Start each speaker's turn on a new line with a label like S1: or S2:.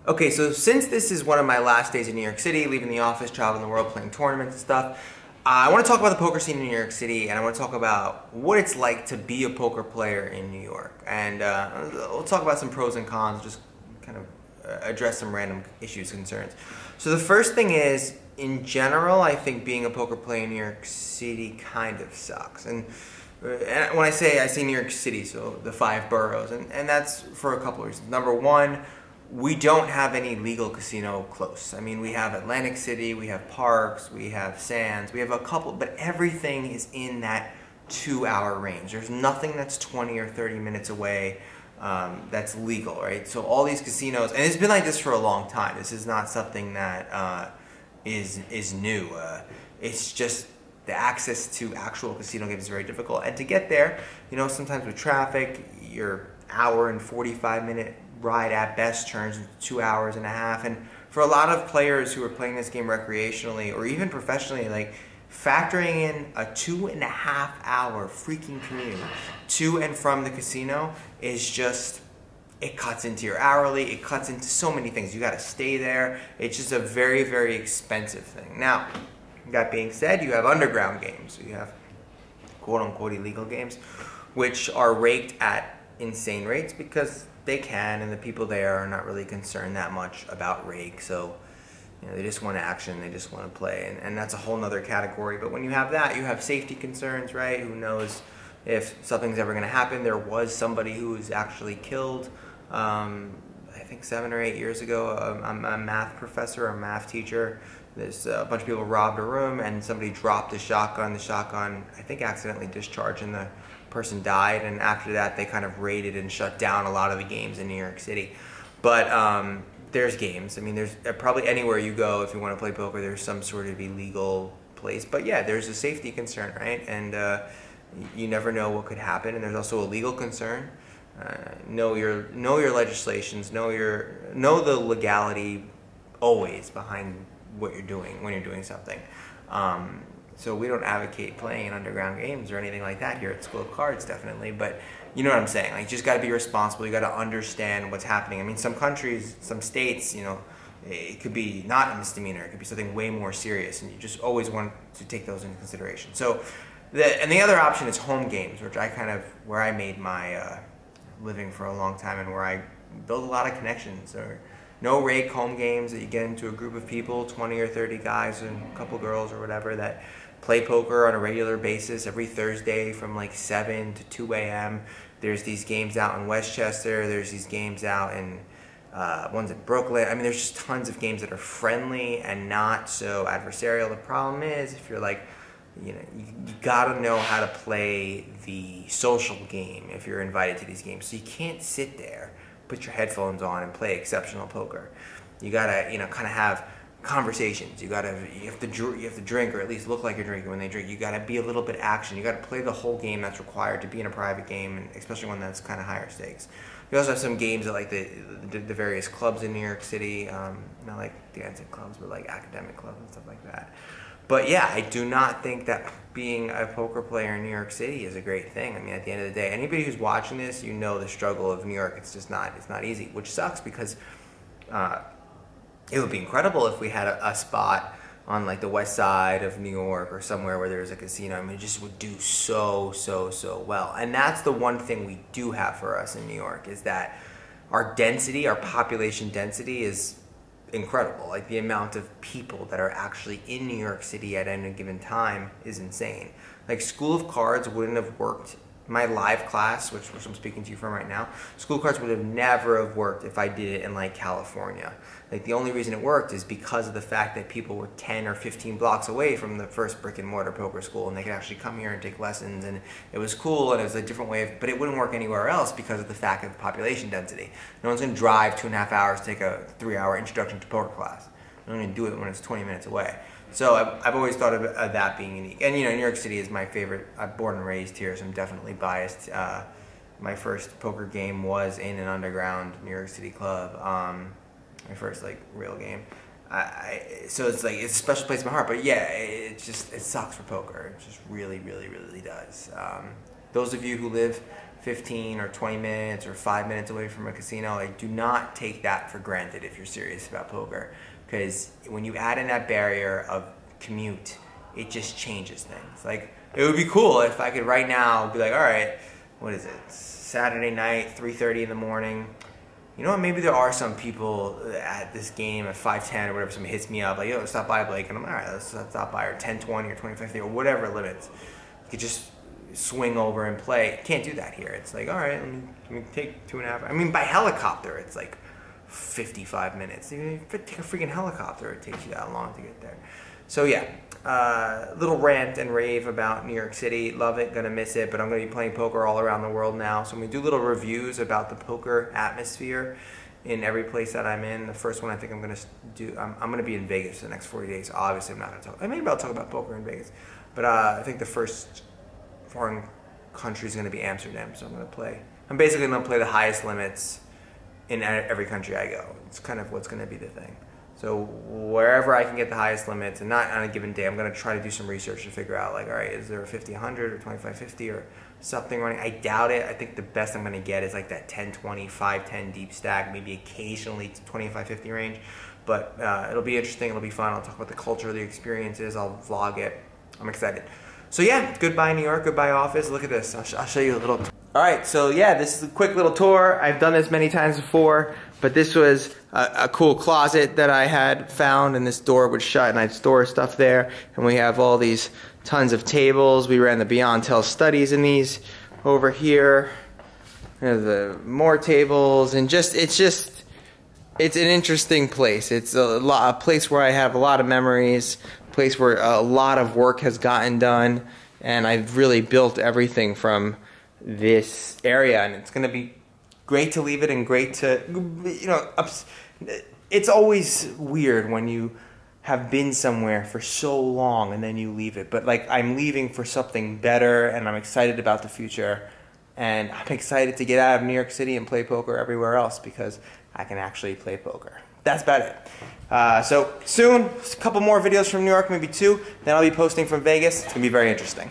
S1: Okay, so since this is one of my last days in New York City, leaving the office, traveling the world, playing tournaments and stuff, I want to talk about the poker scene in New York City, and I want to talk about what it's like to be a poker player in New York. And we'll talk about some pros and cons, just kind of address some random issues, concerns. So the first thing is, in general, I think being a poker player in New York City kind of sucks. And when I say New York City, so the 5 boroughs, and that's for a couple of reasons. Number one, we don't have any legal casino close. I mean, we have Atlantic City, we have Parks, we have Sands, we have a couple, but everything is in that 2-hour range. There's nothing that's 20 or 30 minutes away that's legal, right? So all these casinos, and it's been like this for a long time. This is not something that is new. It's just the access to actual casino games is very difficult. And to get there, you know, sometimes with traffic, your hour and 45-minute ride at best turns into 2 hours and a half. And for a lot of players who are playing this game recreationally or even professionally, like factoring in a 2.5-hour freaking commute to and from the casino is just, it cuts into your hourly, it cuts into so many things. You gotta stay there. It's just a very, very expensive thing. Now, that being said, you have underground games. You have quote-unquote illegal games, which are raked at insane rates because they can, and the people there are not really concerned that much about rake. So, you know, they just want action, they just want to play, and that's a whole nother category. But when you have that, you have safety concerns, right? Who knows if something's ever going to happen? There was somebody who was actually killed, I think 7 or 8 years ago. I'm a math professor, a math teacher. There's a bunch of people robbed a room, and somebody dropped a shotgun. The shotgun, I think, accidentally discharged, and the person died. And after that, they kind of raided and shut down a lot of the games in New York City. But there's games. I mean, there's probably anywhere you go, if you want to play poker, there's some sort of illegal place. But yeah, there's a safety concern, right? And you never know what could happen. And there's also a legal concern. Know your legislations. Know the legality always behind what you're doing when you're doing something. So we don't advocate playing in underground games or anything like that here at School of Cards, definitely. But you know what I'm saying? Like, you just got to be responsible. You got to understand what's happening. I mean, some countries, some states, you know, it could be not a misdemeanor. It could be something way more serious, and you just always want to take those into consideration. So, the other option is home games, which where I made my living for a long time, and where I built a lot of connections. Or no rake home games that you get into a group of people, 20 or 30 guys and a couple girls or whatever, that play poker on a regular basis every Thursday from like 7 to 2 a.m. There's these games out in Westchester. There's these games out in ones in Brooklyn. I mean, there's just tons of games that are friendly and not so adversarial. The problem is, if you're like, you know, you gotta know how to play the social game if you're invited to these games. So you can't sit there, put your headphones on, and play exceptional poker. You gotta, you know, kind of have conversations. You have to drink, or at least look like you're drinking when they drink. You gotta be a little bit action. You gotta play the whole game that's required to be in a private game, and especially one that's kind of higher stakes. We also have some games at like the various clubs in New York City, not like dancing clubs, but like academic clubs and stuff like that. But yeah, I do not think that being a poker player in New York City is a great thing. I mean, at the end of the day, anybody who's watching this, you know the struggle of New York. It's not easy, which sucks because it would be incredible if we had a spot on like the west side of New York or somewhere where there's a casino. I mean, it just would do so well. And that's the one thing we do have for us in New York, is that our density, our population density is incredible. Like, the amount of people that are actually in New York City at any given time is insane. Like, School of Cards wouldn't have worked. My live class, which I'm speaking to you from right now, School of Cards would have never have worked if I did it in like California. Like, the only reason it worked is because of the fact that people were 10 or 15 blocks away from the first brick and mortar poker school, and they could actually come here and take lessons, and it was cool, and it was a different way of, but it wouldn't work anywhere else because of the fact of population density. No one's gonna drive 2.5 hours to take a 3-hour introduction to poker class. No one's gonna do it when it's 20 minutes away. So I've always thought of that being unique. And, you know, New York City is my favorite. I'm born and raised here, so I'm definitely biased. My first poker game was in an underground New York City club. My first, like, real game. So it's like, it's a special place in my heart. But yeah, it sucks for poker. It just really does. Those of you who live 15 or 20 minutes or 5 minutes away from a casino. Like, do not take that for granted if you're serious about poker, because when you add in that barrier of commute, it just changes things. Like, it would be cool if I could right now be like, all right, what is it, Saturday night, 3:30 in the morning. You know what, maybe there are some people at this game at 5:10 or whatever, somebody hits me up, like, yo, stop by, Blake, and I'm like, all right, let's stop by, or 10:20 or 20:50 or whatever limits. You could just swing over and play. You can't do that here. It's like, all right, let me take 2.5. I mean, by helicopter, it's like 55 minutes. Even if you take a freaking helicopter, it takes you that long to get there. So yeah, little rant and rave about New York City. Love it, gonna miss it, but I'm gonna be playing poker all around the world now. So I'm gonna do little reviews about the poker atmosphere in every place that I'm in. The first one I think I'm gonna do, I'm gonna be in Vegas for the next 40 days. Obviously I'm not gonna talk, maybe I'll talk about poker in Vegas, but I think the first foreign country is gonna be Amsterdam. So I'm basically gonna play the highest limits in every country I go. It's kind of what's gonna be the thing. So wherever I can get the highest limits, and not on a given day, I'm going to try to do some research to figure out, like, all right, is there a 50-100 or 25-50 or something running? I doubt it. I think the best I'm going to get is like that 10-20, 5-10 deep stack, maybe occasionally 25-50 range. But it'll be interesting. It'll be fun. I'll talk about the culture, the experiences. I'll vlog it. I'm excited. So yeah, goodbye New York, goodbye office. Look at this. I'll show you a little. All right, so yeah, this is a quick little tour. I've done this many times before, but this was a cool closet that I had found, and this door would shut, and I'd store stuff there. And we have all these tons of tables. We ran the Beyond Tell studies in these over here. There's the more tables, and it's an interesting place. It's a place where I have a lot of memories, a place where a lot of work has gotten done, and I've really built everything from this area, and it's going to be great to leave it, and great to, you know, it's always weird when you have been somewhere for so long and then you leave it, but like, I'm leaving for something better, and I'm excited about the future, and I'm excited to get out of New York City and play poker everywhere else, because I can actually play poker. That's about it. So soon, a couple more videos from New York, maybe 2, then I'll be posting from Vegas. It's going to be very interesting.